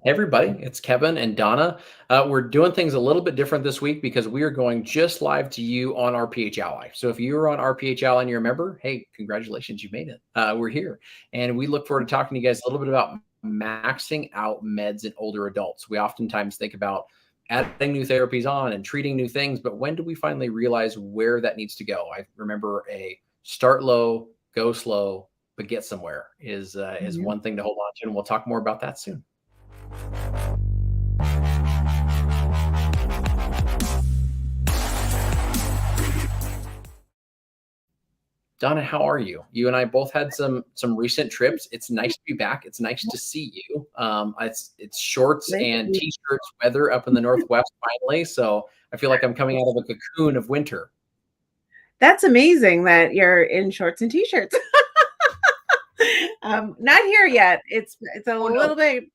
Hey everybody, it's Kevin and Donna. We're doing things a little bit different this week because we are going just live to you on RPH Ally. So if you're on RPH Ally and you're a member, hey, congratulations, you made it. We're here. And we look forward to talking to you guys a little bit about maxing out meds in older adults. We oftentimes think about adding new therapies on and treating new things, but when do we finally realize where that needs to go? I remember a start low, go slow, but get somewhere is Mhm. one thing to hold on to, and we'll talk more about that soon. Donna, how are you? You and I both had some recent trips. It's nice to be back. It's nice to see you. It's shorts Thank and you. t-shirts weather up in the Northwest finally. So I feel like I'm coming out of a cocoon of winter. That's amazing that you're in shorts and t-shirts. Not here yet. It's a Oh no. little bit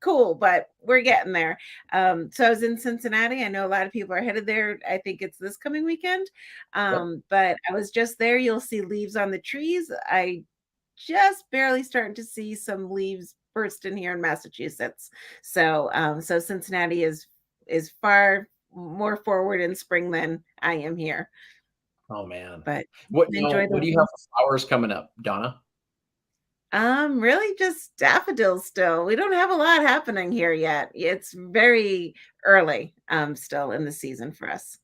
cool, but we're getting there. So I was in Cincinnati. I know a lot of people are headed there. I think it's this coming weekend. Yep. But I was just there. You'll see leaves on the trees. I just barely starting to see some leaves burst in here in Massachusetts. So Cincinnati is far more forward in spring than I am here. Oh man. But What enjoy what the do you have for flowers coming up, Donna? really just daffodils still. We don't have a lot happening here yet. It's very early still in the season for us.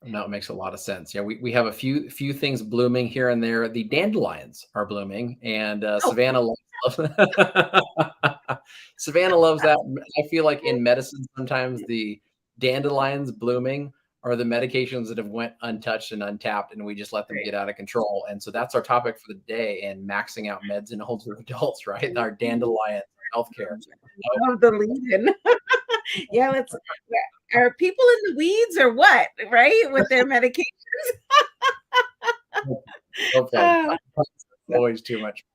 No, it makes a lot of sense. Yeah, we have a few things blooming here and there. The dandelions are blooming, and Oh, Savannah loves Savannah loves that. I feel like in medicine, sometimes the dandelions blooming are the medications that have went untouched and untapped, and we just let them great. get out of control. And so that's our topic for the day, and maxing out meds in older adults, right? Our dandelions, healthcare. Love the lead in. Yeah, are people in the weeds or what? Right? With their medication. No, no play. Uh, Always too much.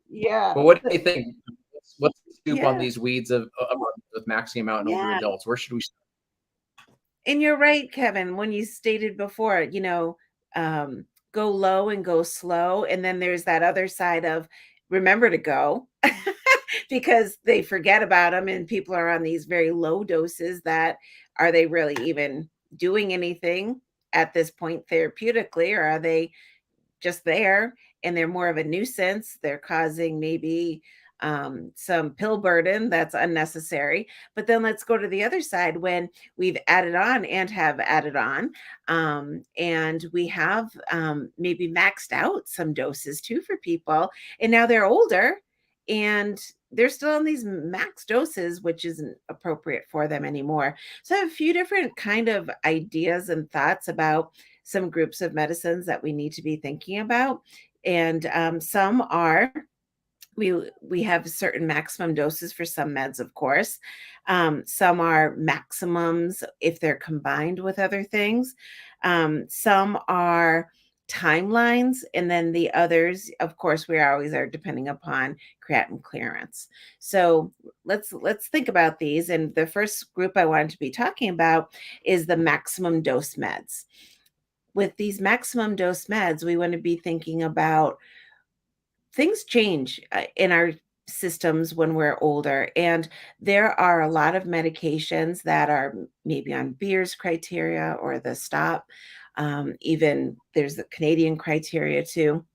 yeah. But what do you think? What's the scoop on Yeah. these weeds of with maxing them out in older Yeah. adults? Where should we start? And you're right, Kevin, when you stated before, go low and go slow. And then there's that other side of remember to go because they forget about them and people are on these very low doses that are they really even doing anything at this point therapeutically, or are they just there and they're more of a nuisance? They're causing maybe some pill burden that's unnecessary. But then let's go to the other side when we've added on and have added on, and we have maybe maxed out some doses too for people, and now they're older and they're still on these max doses, which isn't appropriate for them anymore. So I have a few different kind of ideas and thoughts about some groups of medicines that we need to be thinking about. And some are we have certain maximum doses for some meds, of course. Some are maximums if they're combined with other things. Some are timelines, and then the others, of course, we always are depending upon creatinine clearance. So let's think about these. And the first group I wanted to be talking about is the maximum dose meds. With these maximum dose meds, we want to be thinking about things change in our systems when we're older. And there are a lot of medications that are maybe on Beers criteria or the stop. Even there's the Canadian criteria too,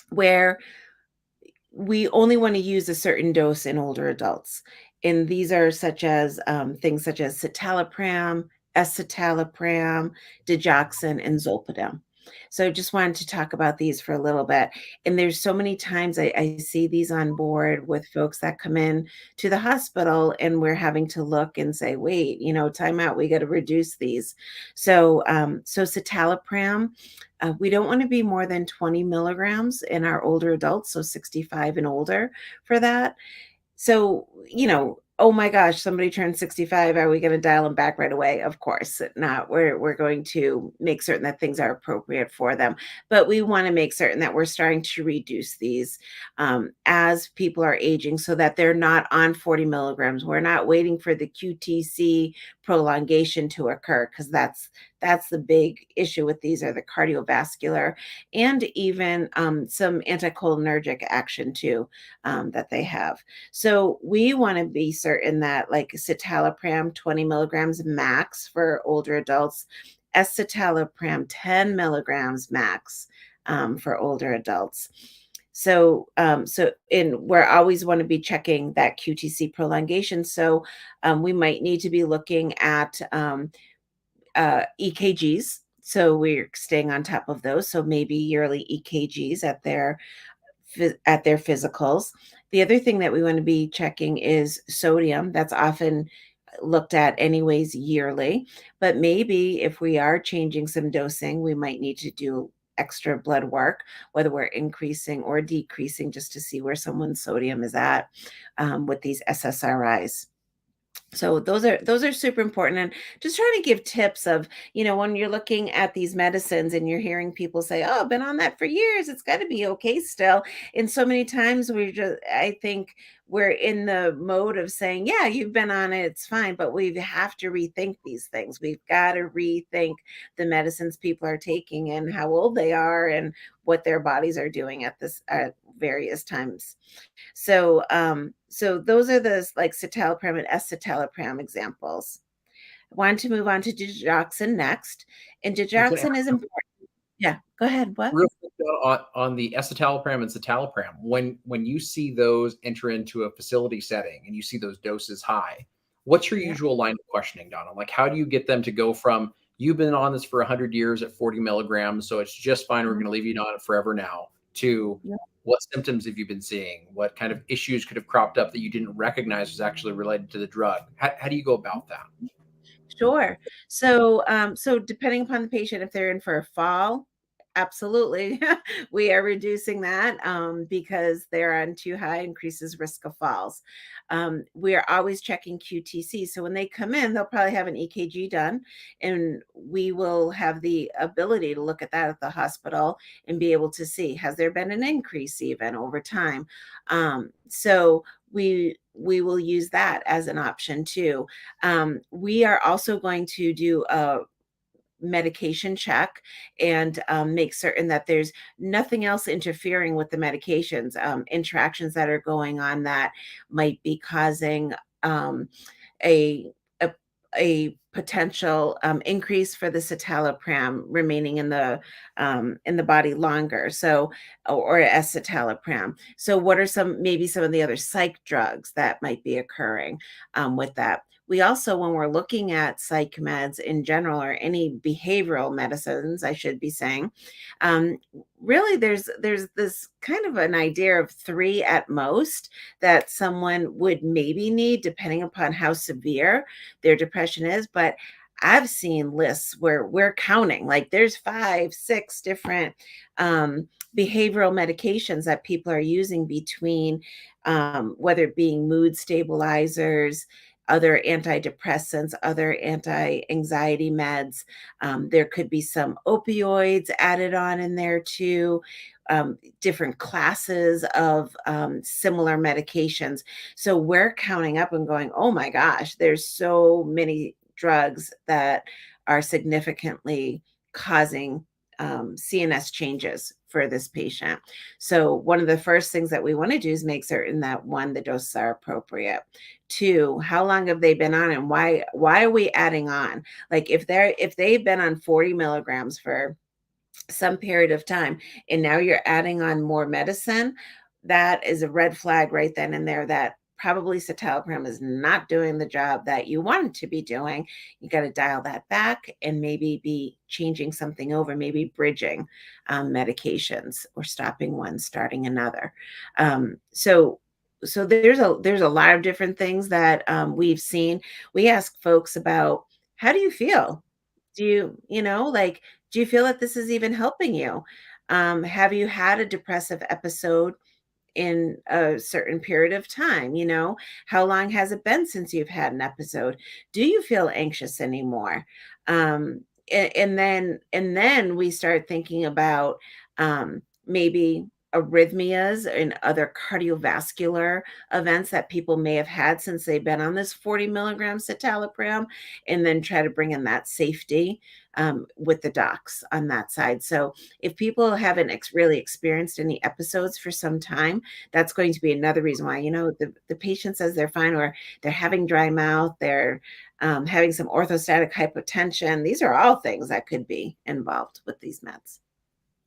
where we only want to use a certain dose in older adults. And these are such as things such as citalopram, escitalopram, digoxin, and zolpidem. So I just wanted to talk about these for a little bit. And there's so many times I see these on board with folks that come in to the hospital and we're having to look and say, wait, time out, we got to reduce these. So citalopram, we don't want to be more than 20 milligrams in our older adults, so 65 and older for that. So, oh my gosh, somebody turned 65. Are we going to dial them back right away? Of course not. We're going to make certain that things are appropriate for them. But we want to make certain that we're starting to reduce these as people are aging so that they're not on 40 milligrams. We're not waiting for the QTC prolongation to occur because That's the big issue with these, are the cardiovascular and even some anticholinergic action too, that they have. So we want to be certain that like citalopram 20 milligrams max for older adults, escitalopram 10 milligrams max for older adults. So in we're always want to be checking that QTC prolongation. So we might need to be looking at EKGs. So we're staying on top of those. So maybe yearly EKGs at their physicals. The other thing that we want to be checking is sodium. That's often looked at anyways yearly, but maybe if we are changing some dosing, we might need to do extra blood work, whether we're increasing or decreasing, just to see where someone's sodium is at with these SSRIs. So those are super important, and just trying to give tips of, when you're looking at these medicines and you're hearing people say, oh, I've been on that for years, it's got to be okay still. And so many times I think we're in the mode of saying, yeah, you've been on it, it's fine, but we have to rethink these things. We've got to rethink the medicines people are taking and how old they are and what their bodies are doing at various times. So those are the like citalopram and escitalopram examples. I want to move on to digoxin next, and I was gonna digoxin is important. Yeah, go ahead. What? real quick though, on the escitalopram and citalopram, when you see those enter into a facility setting and you see those doses high, what's your Yeah, usual line of questioning, Donna? Like, how do you get them to go from you've been on this for 100 years at 40 milligrams, so it's just fine. We're mhm, going to leave you on it forever now. To yeah. what symptoms have you been seeing? What kind of issues could have cropped up that you didn't recognize was actually related to the drug? How do you go about that? Sure. So depending upon the patient, if they're in for a fall, absolutely, we are reducing that because they're on too high, increases risk of falls. We are always checking QTC. So when they come in, they'll probably have an EKG done, and we will have the ability to look at that at the hospital and be able to see, has there been an increase even over time? So we will use that as an option too. We are also going to do a medication check and make certain that there's nothing else interfering with the medications, interactions that are going on that might be causing um, a, a a potential increase for the citalopram remaining in the body longer. So, or escitalopram. So, what are some of the other psych drugs that might be occurring with that? We also, when we're looking at psych meds in general, or any behavioral medicines, I should be saying, um, really there's this kind of an idea of three at most that someone would maybe need, depending upon how severe their depression is. But I've seen lists where we're counting, like there's 5, 6 different behavioral medications that people are using between whether it being mood stabilizers, other antidepressants, other anti-anxiety meds. There could be some opioids added on in there too, different classes of similar medications. So we're counting up and going, oh my gosh, there's so many drugs that are significantly causing CNS changes for this patient. So one of the first things that we want to do is make certain that, one, the doses are appropriate. Two, how long have they been on, and why are we adding on? Like if they've been on 40 milligrams for some period of time and now you're adding on more medicine, that is a red flag right then and there that probably citalopram is not doing the job that you want it to be doing. You got to dial that back and maybe be changing something over, maybe bridging medications, or stopping one, starting another. So there's a lot of different things that we've seen. We ask folks about, how do you feel? Like, do you feel that this is even helping you? Have you had a depressive episode in a certain period of time? How long has it been since you've had an episode? Do you feel anxious anymore? And then we start thinking about maybe arrhythmias and other cardiovascular events that people may have had since they've been on this 40 milligrams citalopram, and then try to bring in that safety with the docs on that side. So if people haven't really experienced any episodes for some time, that's going to be another reason why, the patient says they're fine, or they're having dry mouth, they're having some orthostatic hypotension. These are all things that could be involved with these meds.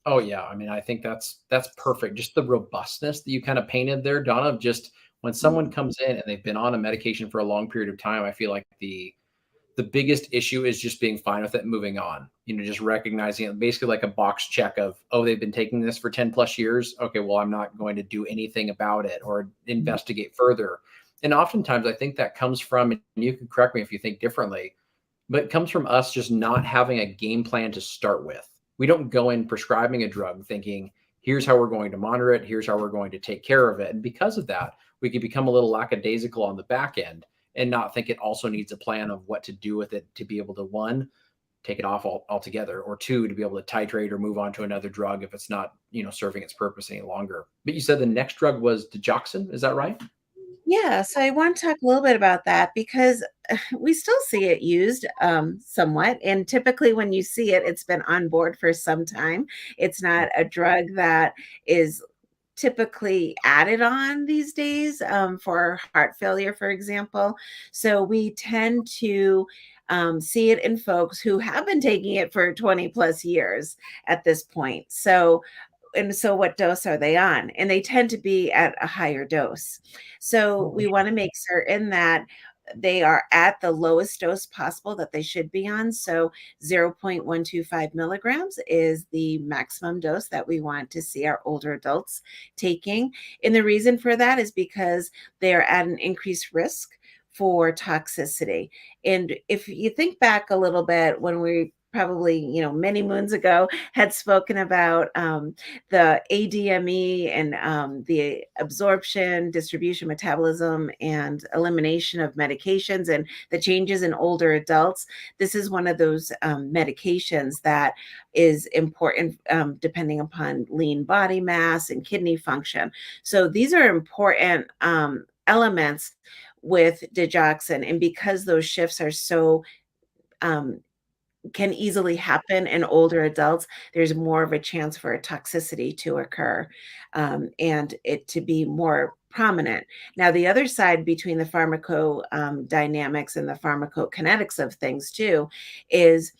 Oh yeah, I mean, I think that's perfect. Just the robustness that you kind of painted there, Donna, of just when someone comes in and they've been on a medication for a long period of time, I feel like the biggest issue is just being fine with it and moving on. Just recognizing it, basically like a box check of, oh, they've been taking this for 10 plus years. Okay, well, I'm not going to do anything about it or investigate further. And oftentimes I think that comes from, and you can correct me if you think differently, but it comes from us just not having a game plan to start with. We don't go in prescribing a drug thinking, here's how we're going to monitor it, here's how we're going to take care of it. And because of that, we can become a little lackadaisical on the back end and not think it also needs a plan of what to do with it to be able to, one, take it off altogether, or two, to be able to titrate or move on to another drug if it's not, serving its purpose any longer. But you said the next drug was digoxin, is that right? Yeah, so I want to talk a little bit about that because we still see it used somewhat. And typically, when you see it, it's been on board for some time. It's not a drug that is typically added on these days for heart failure, for example. So we tend to see it in folks who have been taking it for 20 plus years at this point. So what dose are they on? And they tend to be at a higher dose. So we want to make certain that they are at the lowest dose possible that they should be on. So 0.125 milligrams is the maximum dose that we want to see our older adults taking. And the reason for that is because they are at an increased risk for toxicity. And if you think back a little bit when we probably, many moons ago had spoken about the ADME and the absorption, distribution, metabolism, and elimination of medications and the changes in older adults. This is one of those medications that is important depending upon lean body mass and kidney function. So these are important elements with digoxin. And because those shifts are so can easily happen in older adults, there's more of a chance for a toxicity to occur and it to be more prominent. Now, the other side between the pharmacodynamics and the pharmacokinetics of things too is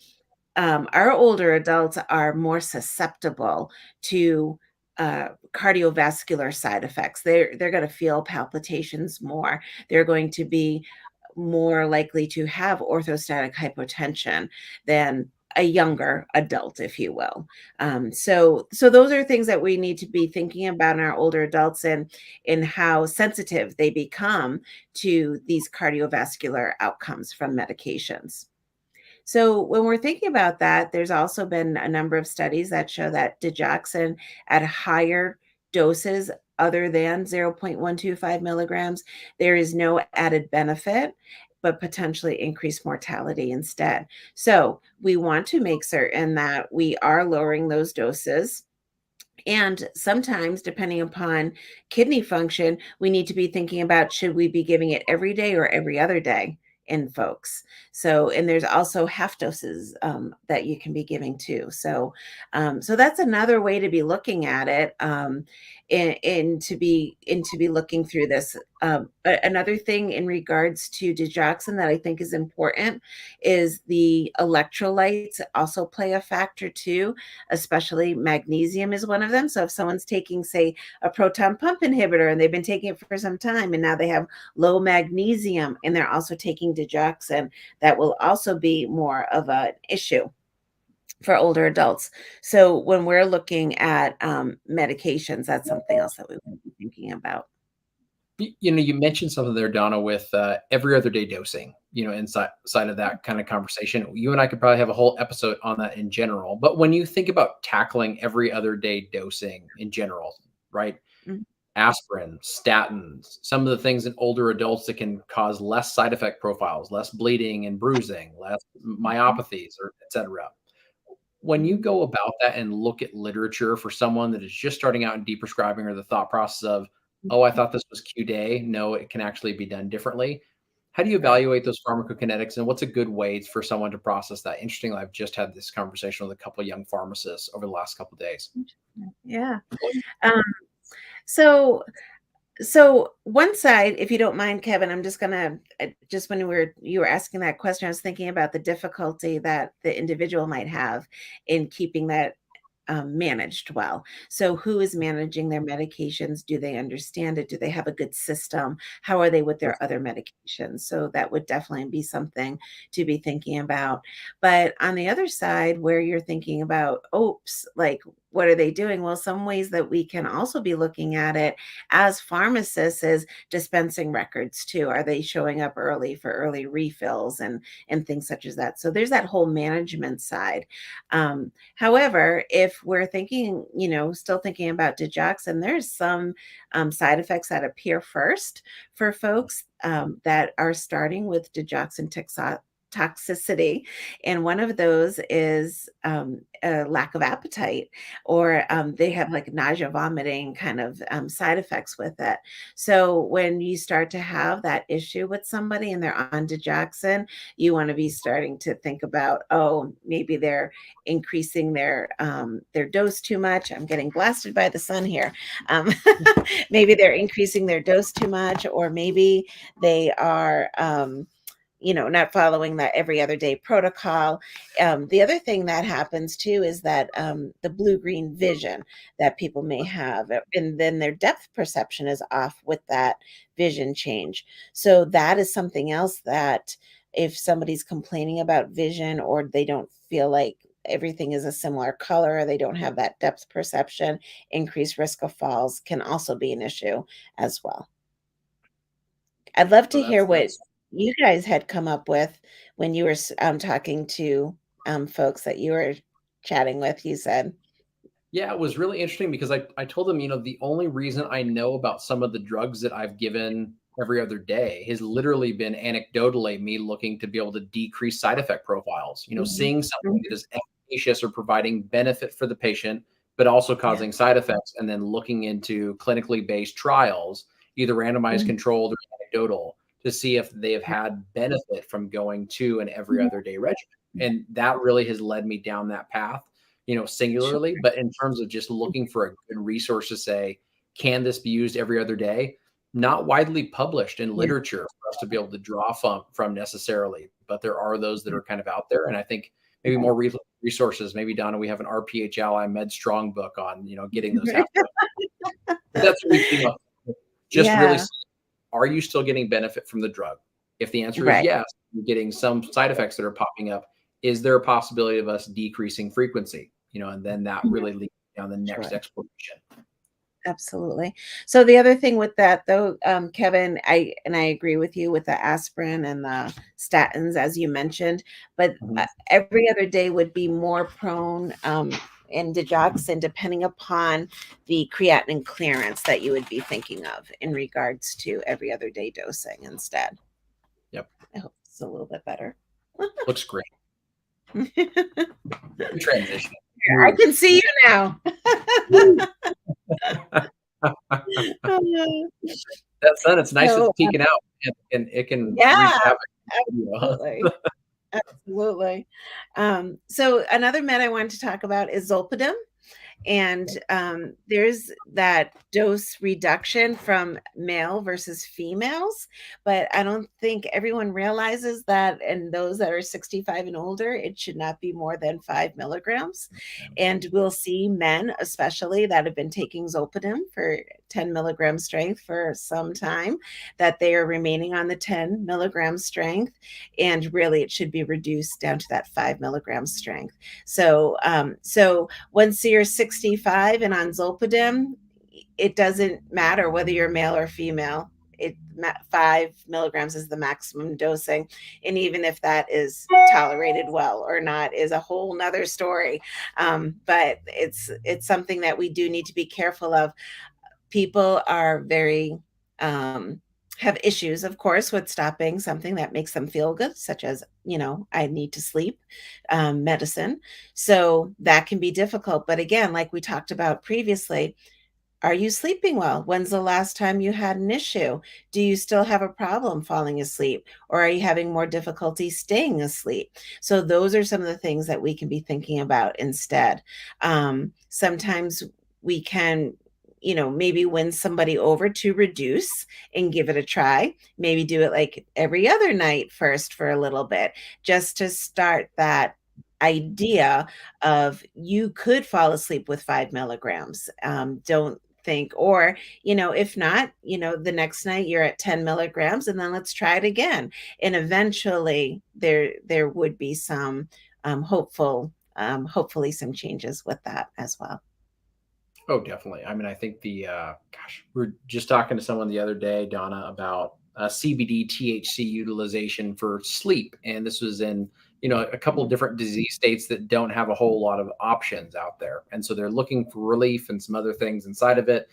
our older adults are more susceptible to cardiovascular side effects. They're going to feel palpitations more. They're going to be more likely to have orthostatic hypotension than a younger adult, if you will. So those are things that we need to be thinking about in our older adults and in how sensitive they become to these cardiovascular outcomes from medications. So when we're thinking about that, there's also been a number of studies that show that digoxin at higher doses other than 0.125 milligrams, there is no added benefit, but potentially increased mortality instead. So we want to make certain that we are lowering those doses. And sometimes, depending upon kidney function, we need to be thinking about should we be giving it every day or every other day in folks. So, and there's also half doses that you can be giving too. So that's another way to be looking at it, and to be looking through this. Another thing in regards to digoxin that I think is important is the electrolytes also play a factor too, especially magnesium is one of them. So if someone's taking, say, a proton pump inhibitor and they've been taking it for some time and now they have low magnesium and they're also taking digoxin, that will also be more of an issue for older adults. So when we're looking at medications, that's something else that we would be thinking about. You mentioned something there, Donna, with every other day dosing, inside of that kind of conversation. You and I could probably have a whole episode on that in general. But when you think about tackling every other day dosing in general, right? Mhm. Aspirin, statins, some of the things in older adults that can cause less side effect profiles, less bleeding and bruising, less myopathies, or et cetera. When you Mhm. go about that and look at literature for someone that is just starting out in deprescribing, or the thought process of, oh, I Mhm. thought this was Q-day. No, it can actually be done differently. How do you Right. evaluate those pharmacokinetics, and what's a good way for someone to process that? Interestingly, I've just had this conversation with a couple of young pharmacists over the last couple of days. Interesting. Yeah. Um, so one side, if you don't mind, Kevin, I'm just gonna just when you were asking that question, I was thinking about the difficulty that the individual might have in keeping that managed well. So, who is managing their medications? Do they understand it? Do they have a good system? How are they with their other medications? So, that would definitely be something to be thinking about. But on the other side, where you're thinking about, oops, like, what are they doing? Well, some ways that we can also be looking at it as pharmacists is dispensing records too. Are they showing up early for early refills and things such as that? So there's that whole management side. However, if we're thinking, still thinking about digoxin, there's some side effects that appear first for folks that are starting with digoxin toxicity. And one of those is a lack of appetite, or they have like nausea, vomiting kind of side effects with it. So when you start to have that issue with somebody and they're on digoxin, you want to be starting to think about, oh, maybe they're increasing their dose too much. I'm getting blasted by the sun here. Um, maybe they're increasing their dose too much, or maybe they are not following that every other day protocol. The other thing that happens too is that the blue green vision that people may have, and then their depth perception is off with that vision change. So that is something else that if somebody's complaining about vision, or they don't feel like everything is a similar color, or they don't have that depth perception, increased risk of falls can also be an issue as well. I'd love So to hear what that's you guys had come up with when you were talking to folks that you were chatting with, you said. Yeah, it was really interesting because I told them, the only reason I know about some of the drugs that I've given every other day has literally been anecdotally me looking to be able to decrease side effect profiles, Mhm. seeing something that Mhm. is efficacious or providing benefit for the patient, but also Yeah. causing side effects, and then looking into clinically based trials, either randomized, Mhm. controlled, or anecdotal, to see if they have had benefit from going to an every Mhm. other day regimen. And that really has led me down that path, Sure. singularly. But in terms of just looking for a good resource to say, can this be used every other day? Not widely published in Yeah. literature for us to be able to draw from necessarily, but there are those that are kind of out there. And I think maybe Right. more resources. Maybe, Donna, we have an RPH Ally Med Strong book on, getting those half. But that's what we came up with. Just really, Yeah. are you still getting benefit from the drug? If the answer is Right. yes, you're getting some side effects that are popping up. Is there a possibility of us decreasing frequency? And then that Mhm. really leads down the next Sure. exploration. Absolutely. So the other thing with that though, Kevin, I agree with you with the aspirin and the statins, as you mentioned, but Mhm. every other day would be more prone in digoxin, depending upon the creatinine clearance that you would be thinking of in regards to every other day dosing instead. Yep. I hope it's a little bit better. Looks great. I Good transition. Smooth. can see you now. Woo. That sun, it's nice it's So peeking out, and it can wreak yeah, havoc in the video. absolutely. Absolutely. So another med I wanted to talk about is zolpidem. And there's that dose reduction from male versus females, but I don't think everyone realizes that in those that are 65 and older, it should not be more than 5 milligrams. And we'll see men, especially that have been taking zolpidem for 10 milligram strength for some time, that they are remaining on the 10 milligram strength. And really, it should be reduced down to that 5 milligram strength. So once you're 65 and on zolpidem, it doesn't matter whether you're male or female. 5 milligrams is the maximum dosing, and even if that is tolerated well or not is a whole nother story. But it's something that we do need to be careful of. People are very have issues, of course, with stopping something that makes them feel good, such as, I need to sleep, medicine. So that can be difficult. But again, like we talked about previously, are you sleeping well? When's the last time you had an issue? Do you still have a problem falling asleep? Or are you having more difficulty staying asleep? So, those are some of the things that we can be thinking about instead. Sometimes we can, maybe win somebody over to reduce and give it a try. Maybe do it like every other night first for a little bit, just to start that idea of you could fall asleep with 5 milligrams. Don't think, or if not, the next night you're at 10 milligrams, and then let's try it again. And eventually there would be some hopefully some changes with that as well. Oh, definitely. I mean, I think we were just talking to someone the other day, Donna, about CBD THC utilization for sleep, and this was in a couple of different disease states that don't have a whole lot of options out there, and so they're looking for relief and some other things inside of it.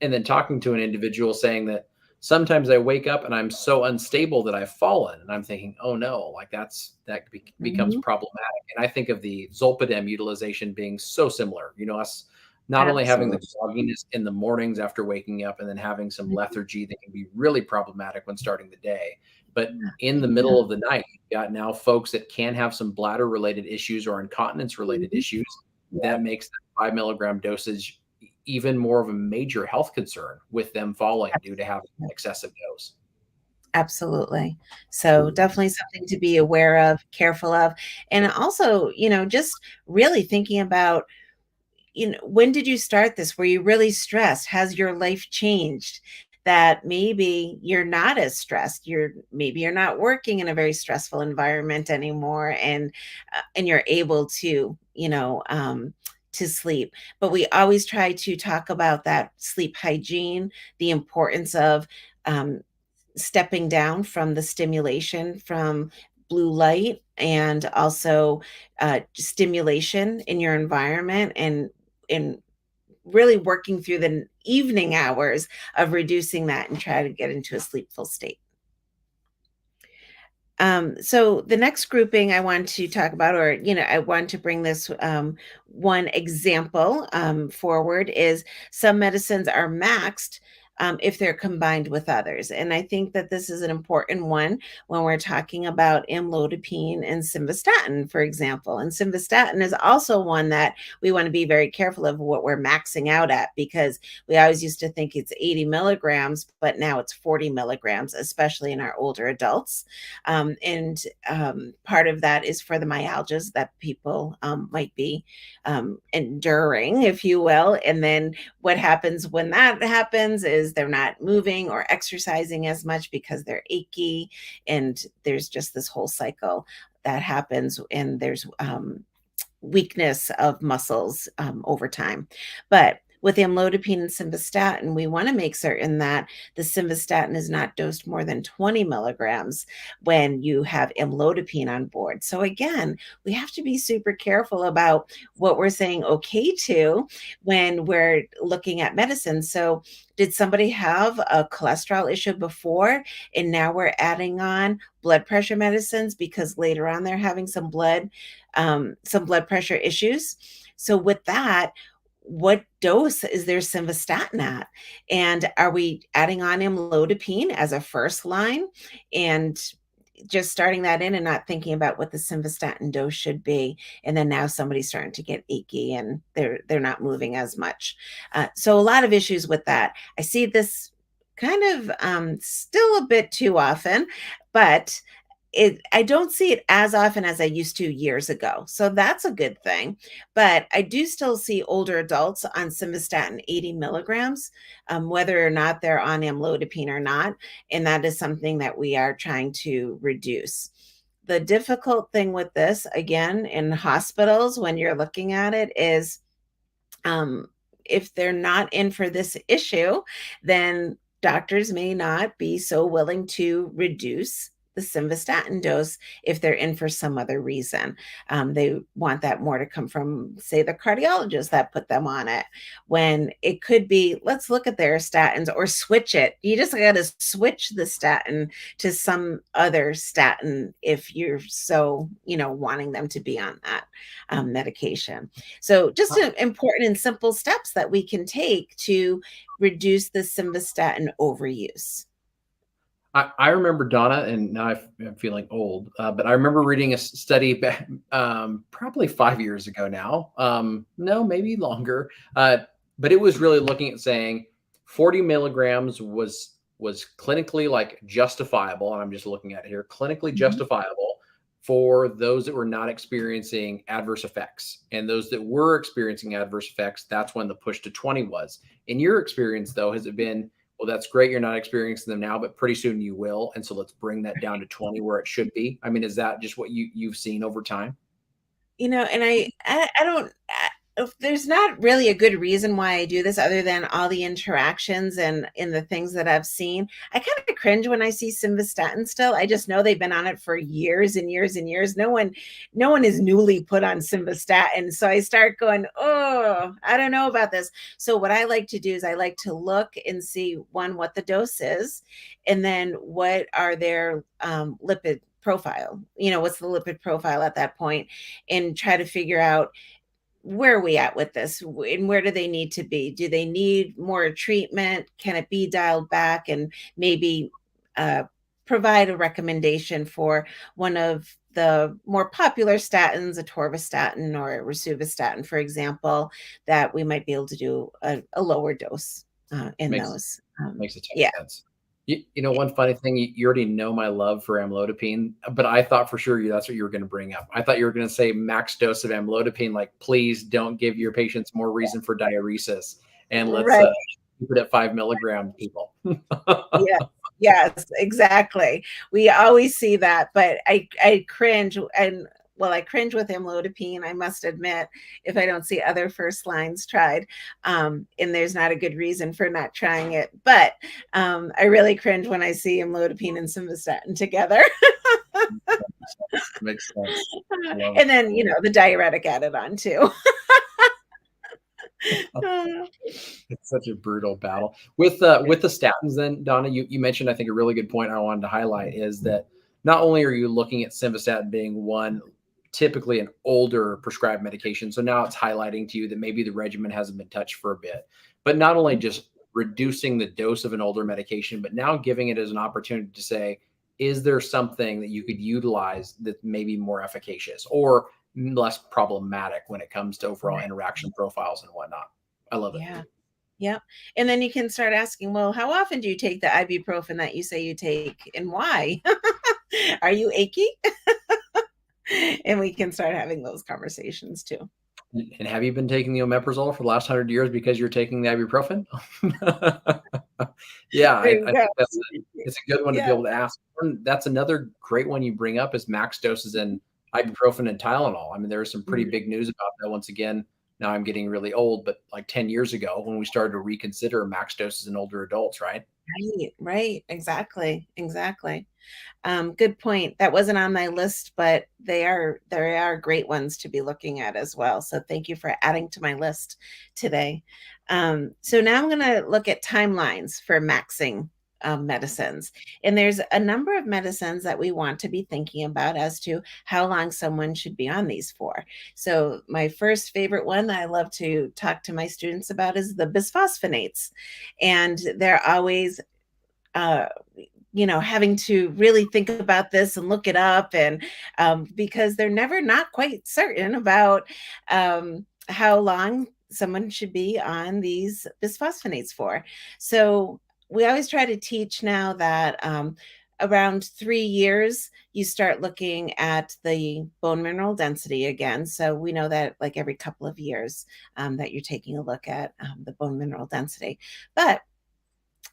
And then talking to an individual saying that sometimes I wake up and I'm so unstable that I've fallen, and I'm thinking, oh no, like becomes Mhm. problematic. And I think of the zolpidem utilization being so similar. Us not only having the Absolutely. grogginess in the mornings after waking up, and then having some lethargy that can be really problematic when starting the day, but Yeah. in the Yeah. middle of the night, you've got now folks that can have some bladder related issues or incontinence related Mhm. issues. Yeah. That makes that 5 milligram dosage even more of a major health concern with them falling due to having an excessive dose. Absolutely. So definitely something to be aware of, careful of, and also, just really thinking about, when did you start this? Were you really stressed? Has your life changed? That maybe you're not as stressed. Maybe you're not working in a very stressful environment anymore, and you're able to sleep. But we always try to talk about that sleep hygiene, the importance of um, stepping down from the stimulation from blue light, and also stimulation in your environment, and really working through the evening hours of reducing that and try to get into a sleepful state. So the next grouping I want to talk about, or I want to bring this one example forward, is some medicines are maxed if they're combined with others, and I think that this is an important one when we're talking about amlodipine and simvastatin, for example. And simvastatin is also one that we want to be very careful of what we're maxing out at, because we always used to think it's 80 milligrams, but now it's 40 milligrams, especially in our older adults. And Part of that is for the myalgias that people might be enduring, if you will. And then what happens when that happens is they're not moving or exercising as much because they're achy. And there's just this whole cycle that happens, and there's weakness of muscles over time. But with amlodipine and simvastatin, we want to make certain that the simvastatin is not dosed more than 20 milligrams when you have amlodipine on board. So again, we have to be super careful about what we're saying okay to when we're looking at medicine. So did somebody have a cholesterol issue before, and now we're adding on blood pressure medicines because later on they're having some blood pressure issues? So with that, what dose is their simvastatin at? And are we adding on amlodipine as a first line and just starting that in and not thinking about what the simvastatin dose should be? And then now somebody's starting to get achy and they're not moving as much. So a lot of issues with that. I see this kind of still a bit too often, but I don't see it as often as I used to years ago. So that's a good thing. But I do still see older adults on simvastatin 80 milligrams, whether or not they're on amlodipine or not. And that is something that we are trying to reduce. The difficult thing with this, again, in hospitals, when you're looking at it, is um, if they're not in for this issue, then doctors may not be so willing to reduce the simvastatin dose if they're in for some other reason. They want that more to come from, say, the cardiologist that put them on it, when it could be, let's look at their statins or switch it. You just got to switch the statin to some other statin if you're so, wanting them to be on that medication. So just important and simple steps that we can take to reduce the simvastatin overuse. I remember, Donna, and now I'm feeling old, but I remember reading a study back, probably 5 years ago now. No, maybe longer. But it was really looking at saying 40 milligrams was clinically like justifiable, and I'm just looking at it here, clinically Mhm. justifiable for those that were not experiencing adverse effects, and those that were experiencing adverse effects. That's when the push to 20 was. In your experience, though, has it been, well, that's great, you're not experiencing them now, but pretty soon you will, and so let's bring that down to 20 where it should be? I mean, is that just what you've seen over time? And I don't, if there's not really a good reason why I do this other than all the interactions and in the things that I've seen. I kind of cringe when I see simvastatin still. I just know they've been on it for years and years and years. No one is newly put on simvastatin. So I start going, oh, I don't know about this. So what I like to do is I like to look and see, one, what the dose is, and then what are their lipid profile. What's the lipid profile at that point, and try to figure out, where are we at with this, and where do they need to be? Do they need more treatment? Can it be dialed back? And maybe uh, provide a recommendation for one of the more popular statins, a torvastatin or a rosuvastatin, for example, that we might be able to do a lower dose in Makes those. makes a ton Yeah. of sense. One funny thing, you already know my love for amlodipine, but I thought for sure that's what you were going to bring up. I thought you were going to say max dose of amlodipine, like, please don't give your patients more reason for diuresis, and let's Right. keep it at 5 milligrams, people. Yeah. Yes, exactly. We always see that, but I cringe, and well, I cringe with amlodipine, I must admit, if I don't see other first lines tried. And there's not a good reason for not trying it. But I really cringe when I see amlodipine and simvastatin together. Makes sense. Love And then, the diuretic added on too. It's such a brutal battle with the statins. Then, Donna, you mentioned, I think, a really good point I wanted to highlight is that not only are you looking at simvastatin being one, typically an older prescribed medication, so now it's highlighting to you that maybe the regimen hasn't been touched for a bit, but not only just reducing the dose of an older medication, but now giving it as an opportunity to say, is there something that you could utilize that may be more efficacious or less problematic when it comes to overall interaction profiles and whatnot? I love it. Yeah. Yeah. And then you can start asking, well, how often do you take the ibuprofen that you say you take, and why? Are you achy? And we can start having those conversations too. And have you been taking the omeprazole for the last 100 years because you're taking the ibuprofen? Yeah, There I you go. think it's a good one to be Yeah. able to ask. And that's another great one you bring up, is max doses in ibuprofen and Tylenol. I mean, there was some pretty Mhm. big news about that. Once again, now I'm getting really old, but like 10 years ago when we started to reconsider max doses in older adults, right? Right, right. Exactly. Exactly. Good point. That wasn't on my list, but they are great ones to be looking at as well. So thank you for adding to my list today. So now I'm going to look at timelines for maxing medicines. And there's a number of medicines that we want to be thinking about as to how long someone should be on these for. So my first favorite one that I love to talk to my students about is the bisphosphonates. And they're always uh, having to really think about this and look it up, and because they're never not quite certain about how long someone should be on these bisphosphonates for. So we always try to teach now that around 3 years, you start looking at the bone mineral density again. So we know that like every couple of years that you're taking a look at the bone mineral density. But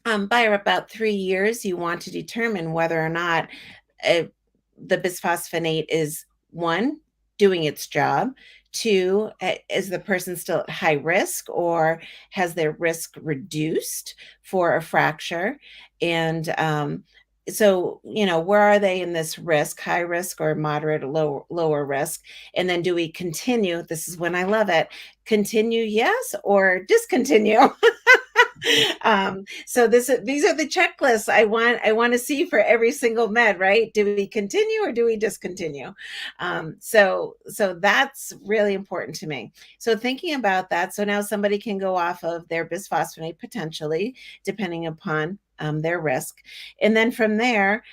by about 3 years, you want to determine whether or not uh, the bisphosphonate is, one, doing its job, two, is the person still at high risk, or has their risk reduced for a fracture, and so, where are they in this risk, high risk or moderate or lower risk? And then do we continue? This is when I love it. Continue, yes, or discontinue. So these are the checklists I want to see for every single med, right? Do we continue or do we discontinue? So that's really important to me. So thinking about that, so now somebody can go off of their bisphosphonate potentially, depending upon their risk, and then from there,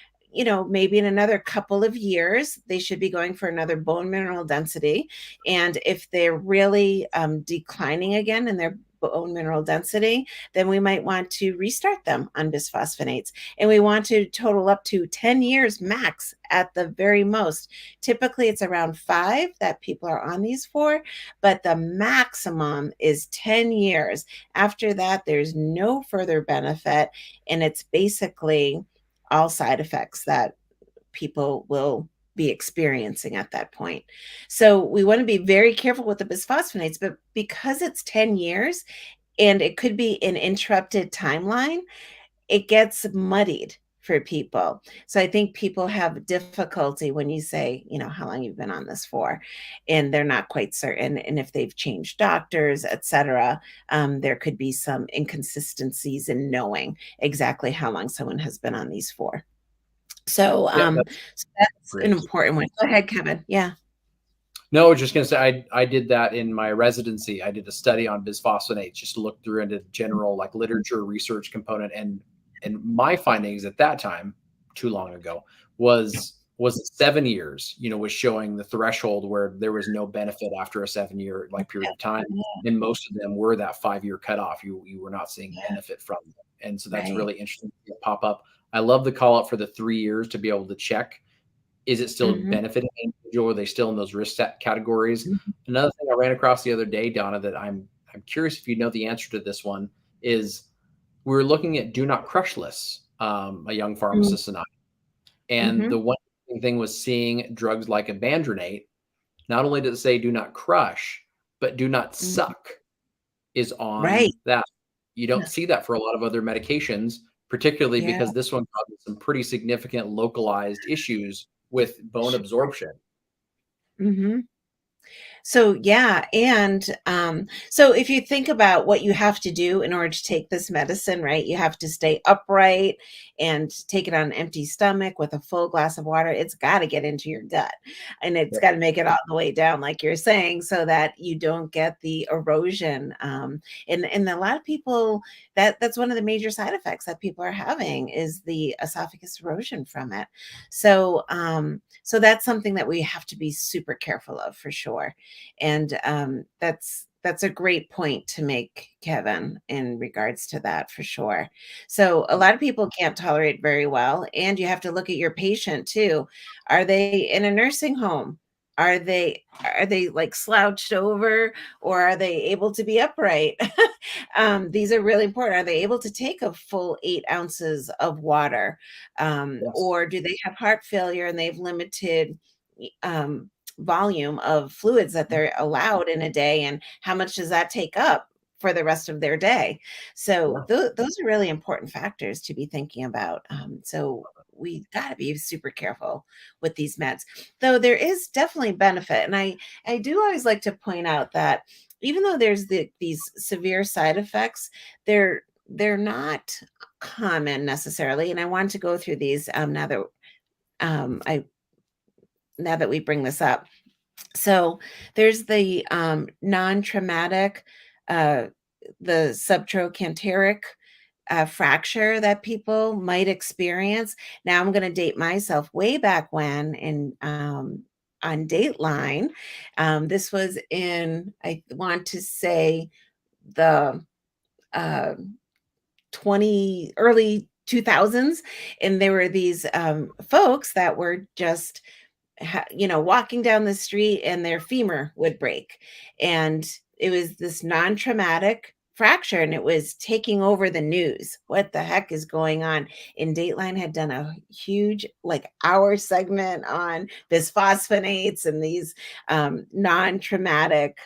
maybe in another couple of years, they should be going for another bone mineral density. And if they're really declining again in their bone mineral density, then we might want to restart them on bisphosphonates. And we want to total up to 10 years max at the very most. Typically, it's around 5 that people are on these for, but the maximum is 10 years. After that, there's no further benefit. And it's basically all side effects that people will be experiencing at that point. So we want to be very careful with the bisphosphonates, but because it's 10 years and it could be an interrupted timeline, it gets muddied for people. So I think people have difficulty when you say, how long you've been on this for, and they're not quite certain. And if they've changed doctors, etc., there could be some inconsistencies in knowing exactly how long someone has been on these for. So, Yeah, so that's an great. important one. Go ahead, Kevin. Yeah. No, I was just going to say I did that in my residency. I did a study on bisphosphonates just to look through into general like literature research component, and my findings at that time, too long ago, was 7 years. Was showing the threshold where there was no benefit after a 7 year like period of time, Yeah. and most of them were that 5 year cutoff. You were not seeing Yeah. benefit from them, and so that's Right. really interesting to pop up. I love the call out for the 3 years to be able to check, is it still Mhm. benefiting the individual? Are they still in those risk categories? Mhm. Another thing I ran across the other day, Donna, that I'm curious if you know the answer to this one is we were looking at do not crush lists, a young Mhm. pharmacist and I, and the Mhm. one thing was seeing drugs like Abandronate. Not only does it say do not crush, but do not Mhm. suck is on Right. that. You don't Yes. see that for a lot of other medications, particularly Yeah. because this one causes some pretty significant localized issues with bone absorption. Mhm. So yeah, and so if you think about what you have to do in order to take this medicine, right? You have to stay upright and take it on an empty stomach with a full glass of water. It's got to get into your gut, and it's got to make it all the way down, like you're saying, so that you don't get the erosion. And a lot of people, that's one of the major side effects that people are having is the esophagus erosion from it. So that's something that we have to be super careful of for sure. And that's a great point to make, Kevin, in regards to that for sure. So a lot of people can't tolerate very well, and you have to look at your patient too. Are they in a nursing home? Are they like slouched over, or are they able to be upright? These are really important. Are they able to take a full 8 ounces of water, Yes. or do they have heart failure and they've limited um, volume of fluids that they're allowed in a day, and how much does that take up for the rest of their day? So Yeah. those are really important factors to be thinking about. So we got to be super careful with these meds, though there is definitely benefit. And I do always like to point out that even though there's these severe side effects, they're not common necessarily. And I want to go through these I now that we bring this up. So there's the non-traumatic, uh, the subtrochanteric fracture that people might experience. Now I'm going to date myself way back when on Dateline. This was in, I want to say, the uh, early 2000s, and there were these folks that were just walking down the street and their femur would break. And it was this non traumatic fracture and it was taking over the news. What the heck is going on? And Dateline had done a huge, like, hour segment on bisphosphonates and these non traumatic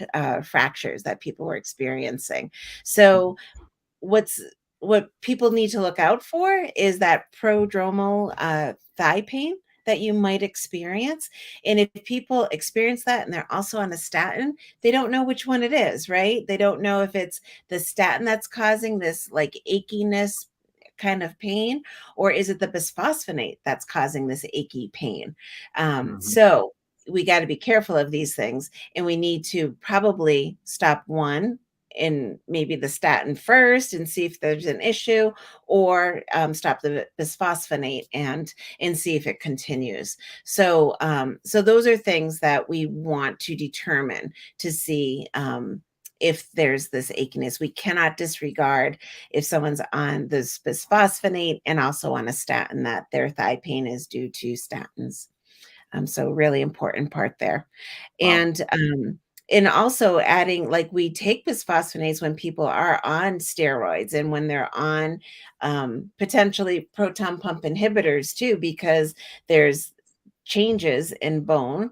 fractures that people were experiencing. So, what's what people need to look out for is that prodromal thigh pain that you might experience. And if people experience that and they're also on a statin, they don't know which one it is, right? They don't know if it's the statin that's causing this like achiness kind of pain, or is it the bisphosphonate that's causing this achy pain? Mhm. So we got to be careful of these things, and we need to probably stop one in maybe the statin first and see if there's an issue, or stop the bisphosphonate and see if it continues. So so those are things that we want to determine to see if there's this achiness. We cannot disregard if someone's on this bisphosphonate and also on a statin that their thigh pain is due to statins. So really important part there. Wow. And also adding, like, we take bisphosphonates when people are on steroids and when they're on potentially proton pump inhibitors too, because there's changes in bone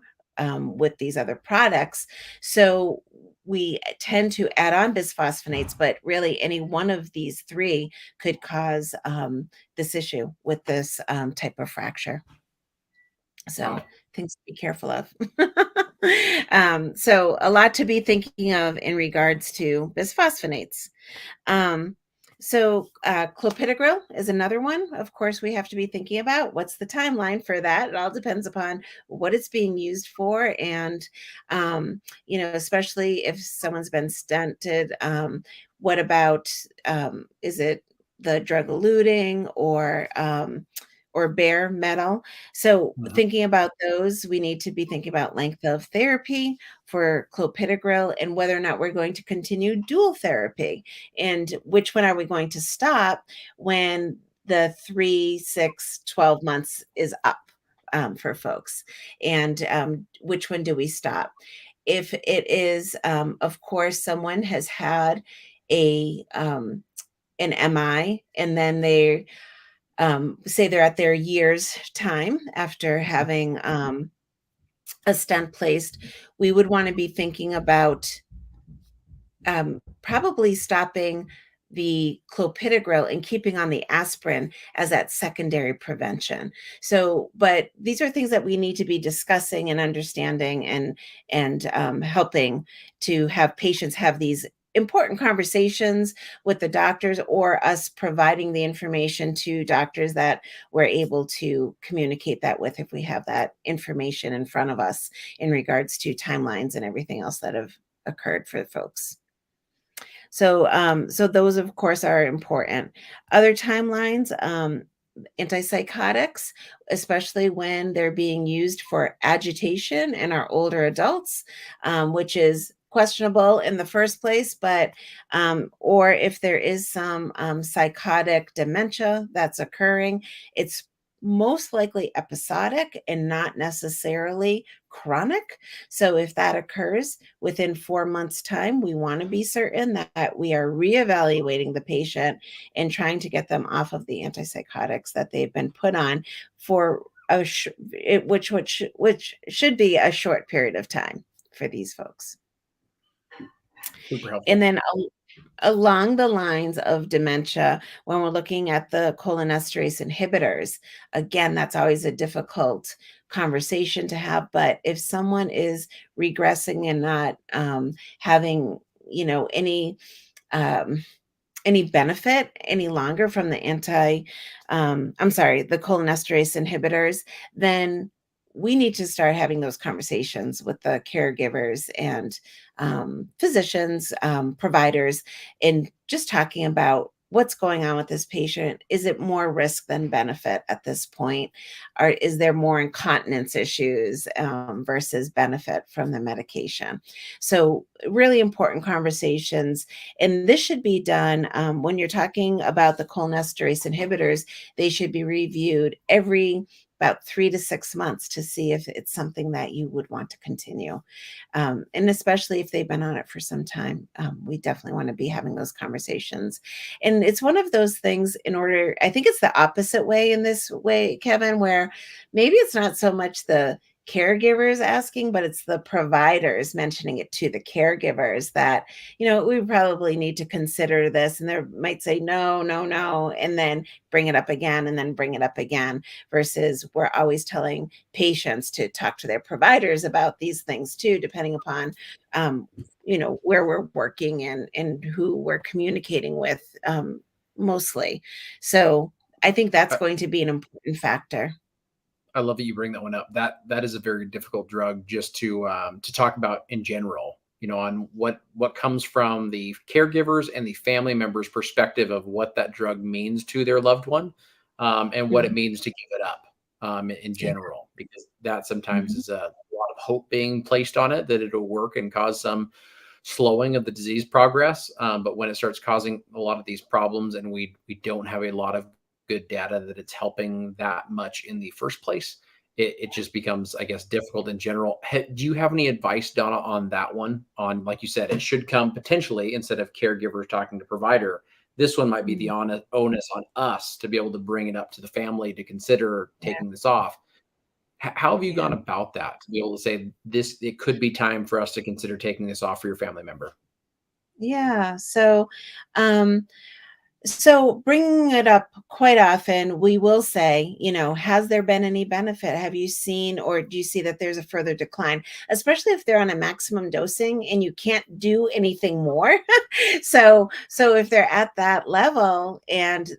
with these other products. So we tend to add on bisphosphonates, but really any one of these three could cause this issue with this type of fracture. So Wow. things to be careful of. So a lot to be thinking of in regards to bisphosphonates. Um, clopidogrel is another one. Of course, we have to be thinking about what's the timeline for that. It all depends upon what it's being used for, and especially if someone's been stented. What about is it the drug-eluting or bare metal? So Mhm. thinking about those, we need to be thinking about length of therapy for clopidogrel and whether or not we're going to continue dual therapy, and which one are we going to stop when the 3, 6, 12 months is up for folks, and which one do we stop? If it is, of course, someone has had a an MI and then they say they're at their year's time after having a stent placed, we would want to be thinking about probably stopping the clopidogrel and keeping on the aspirin as that secondary prevention. So, but these are things that we need to be discussing and understanding, and helping to have patients have these important conversations with the doctors, or us providing the information to doctors that we're able to communicate that with if we have that information in front of us in regards to timelines and everything else that have occurred for folks. So those, of course, are important. Other timelines, antipsychotics, especially when they're being used for agitation in our older adults, which is questionable in the first place, but or if there is some psychotic dementia that's occurring, it's most likely episodic and not necessarily chronic. So if that occurs within 4 months' time, we want to be certain that we are reevaluating the patient and trying to get them off of the antipsychotics that they've been put on for which should be a short period of time for these folks. Super And helpful. then along the lines of dementia, when we're looking at the cholinesterase inhibitors, again, that's always a difficult conversation to have. But if someone is regressing and not having, any um, any benefit any longer from the the cholinesterase inhibitors, then we need to start having those conversations with the caregivers and physicians, providers, and just talking about what's going on with this patient. Is it more risk than benefit at this point? Or is there more incontinence issues versus benefit from the medication? So, really important conversations, and this should be done when you're talking about the cholinesterase inhibitors. They should be reviewed every about 3 to 6 months to see if it's something that you would want to continue. And especially if they've been on it for some time, we definitely want to be having those conversations. And it's one of those things, I think it's the opposite way in this way, Kevin, where maybe it's not so much the caregivers asking, but it's the providers mentioning it to the caregivers that, we probably need to consider this. And they might say, no, no, no, and then bring it up again and then bring it up again, versus we're always telling patients to talk to their providers about these things too, depending upon, where we're working and who we're communicating with, mostly. So I think that's I, going to be an important factor. I love that you bring that one up. That is a very difficult drug just to talk about in general. On what comes from the caregivers and the family members' perspective of what that drug means to their loved one, and what it Mhm. means to give it up, in Yeah. general, because that sometimes Mhm. is a lot of hope being placed on it that it'll work and cause some slowing of the disease progress. But when it starts causing a lot of these problems, and we don't have a lot of good data that it's helping that much in the first place, it just becomes, I guess, difficult in general. Do you have any advice, Donna, on that one? On, like you said, it should come potentially instead of caregivers talking to provider. This one might be the Mhm. onus on us to be able to bring it up to the family to consider Yeah. taking this off. How have you Yeah. gone about that to be able to say this? It could be time for us to consider taking this off for your family member. Yeah. Um, So bringing it up quite often, we will say, has there been any benefit? Have you seen, or do you see that there's a further decline, especially if they're on a maximum dosing and you can't do anything more? So if they're at that level and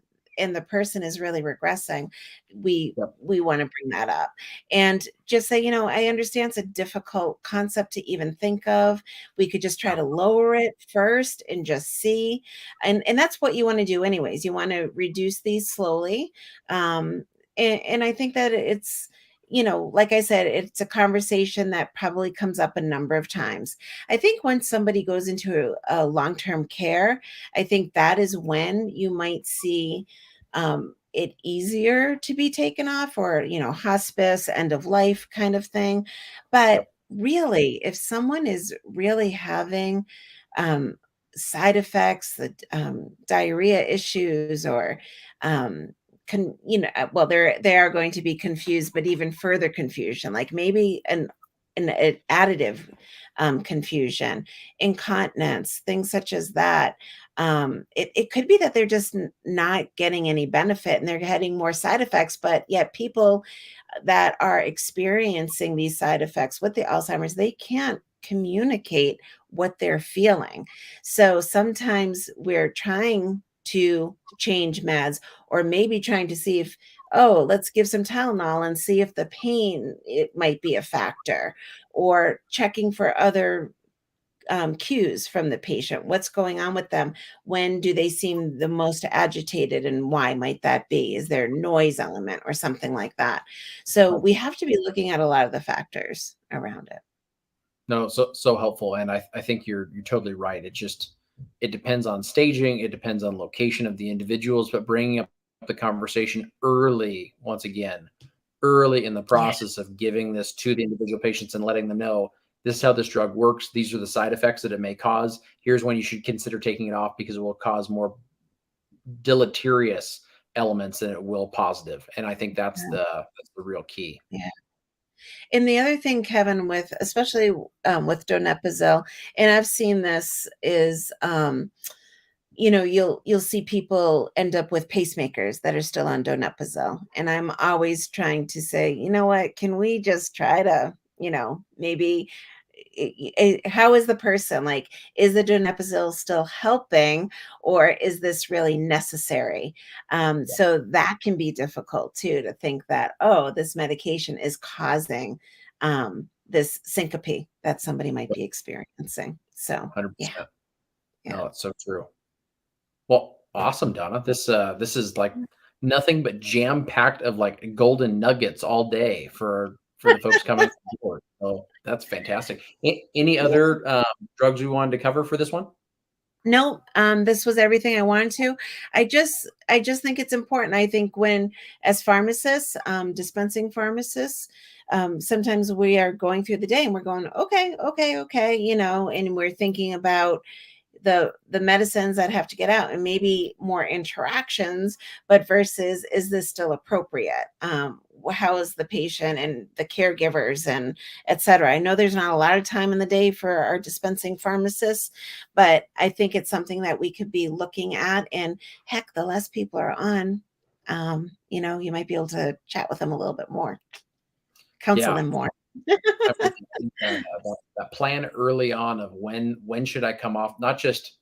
the person is really regressing, we Yep. we want to bring that up and just say, I understand it's a difficult concept to even think of. We could just try Yeah. to lower it first and just see, and that's what you want to do anyways. You want to reduce these slowly, and I think that it's, like I said, it's a conversation that probably comes up a number of times. I think when somebody goes into a long-term care, I think that is when you might see, it easier to be taken off, or hospice, end of life kind of thing. But Yep. really, if someone is really having, um, side effects, the diarrhea issues, or well, they are going to be confused, but even further confusion, like maybe an additive, confusion, incontinence, things such as that. It could be that they're just not getting any benefit and they're getting more side effects, but yet people that are experiencing these side effects with the Alzheimer's, they can't communicate what they're feeling. So sometimes we're trying to change meds, or maybe trying to see if, oh, let's give some Tylenol and see if the pain, it might be a factor, or checking for other, cues from the patient. What's going on with them? When do they seem the most agitated, and why might that be? Is there a noise element or something like that? So Right. we have to be looking at a lot of the factors around it. No, so helpful, and I think you're totally right. It depends on staging, it depends on location of the individuals, but bringing up the conversation early, once again, early in the Yeah. process of giving this to the individual patients and letting them know this is how this drug works. These are the side effects that it may cause. Here's when you should consider taking it off because it will cause more deleterious elements than it will positive. And I think that's the real key. Yeah. And the other thing, Kevin, with especially, with donepezil, and I've seen this, is, you'll see people end up with pacemakers that are still on donepezil, and I'm always trying to say, you know what, can we just try to, maybe, how is the person, like, is the donepezil still helping, or is this really necessary? So that can be difficult too, to think that, oh, this medication is causing, this syncope that somebody might be experiencing. So yeah. 100%. Yeah. No, it's so true. Well, awesome, Donna. This is like nothing but jam packed of like golden nuggets all day for the folks coming on board. So that's fantastic. Any Yeah. other drugs we wanted to cover for this one? No, this was everything I wanted to. I just think it's important. I think when, as pharmacists, dispensing pharmacists, sometimes we are going through the day and we're going, okay, okay, okay, and we're thinking about the medicines that have to get out, and maybe more interactions, but versus, is this still appropriate? how is the patient and the caregivers and et cetera. I know there's not a lot of time in the day for our dispensing pharmacists, but I think it's something that we could be looking at. And heck, the less people are on, you might be able to chat with them a little bit more, counsel Yeah. them more. Everything. That plan early on of when should I come off? Not just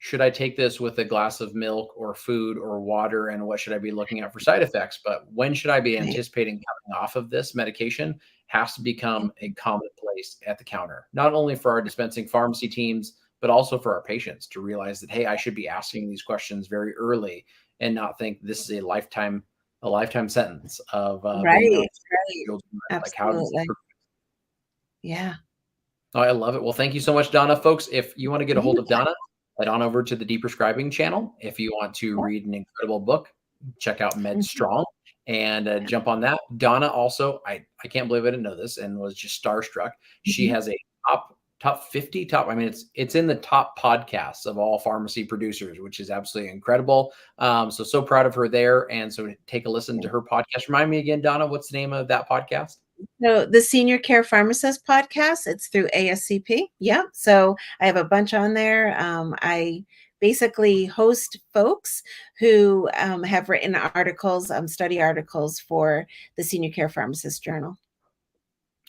should I take this with a glass of milk or food or water, and what should I be looking at for side effects, but when should I be Right. anticipating coming off of this medication has to become a commonplace at the counter, not only for our dispensing pharmacy teams, but also for our patients to realize that, hey, I should be asking these questions very early and not think this is a lifetime sentence of being on Right. Right. children. Like, how does Absolutely. Yeah. Oh, I love it. Well, thank you so much, Donna. Folks, if you want to get a hold of Yeah. Donna, head on over to the Deprescribing channel. If you want to read an incredible book, check out Med Mhm. Strong and jump on that. Donna also, I can't believe I didn't know this and was just starstruck. She Mhm. has a top 50 top. I mean, it's in the top podcasts of all pharmacy producers, which is absolutely incredible. So proud of her there. And so take a listen to her podcast. Remind me again, Donna, what's the name of that podcast? So the Senior Care Pharmacist podcast, it's through ASCP. Yeah. So I have a bunch on there. I basically host folks who have written articles, study articles for the Senior Care Pharmacist Journal.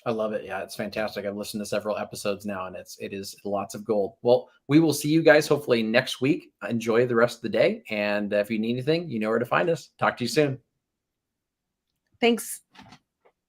I love it. Yeah, it's fantastic. I've listened to several episodes now and it is lots of gold. Well, we will see you guys hopefully next week. Enjoy the rest of the day. And if you need anything, you know where to find us. Talk to you soon. Thanks.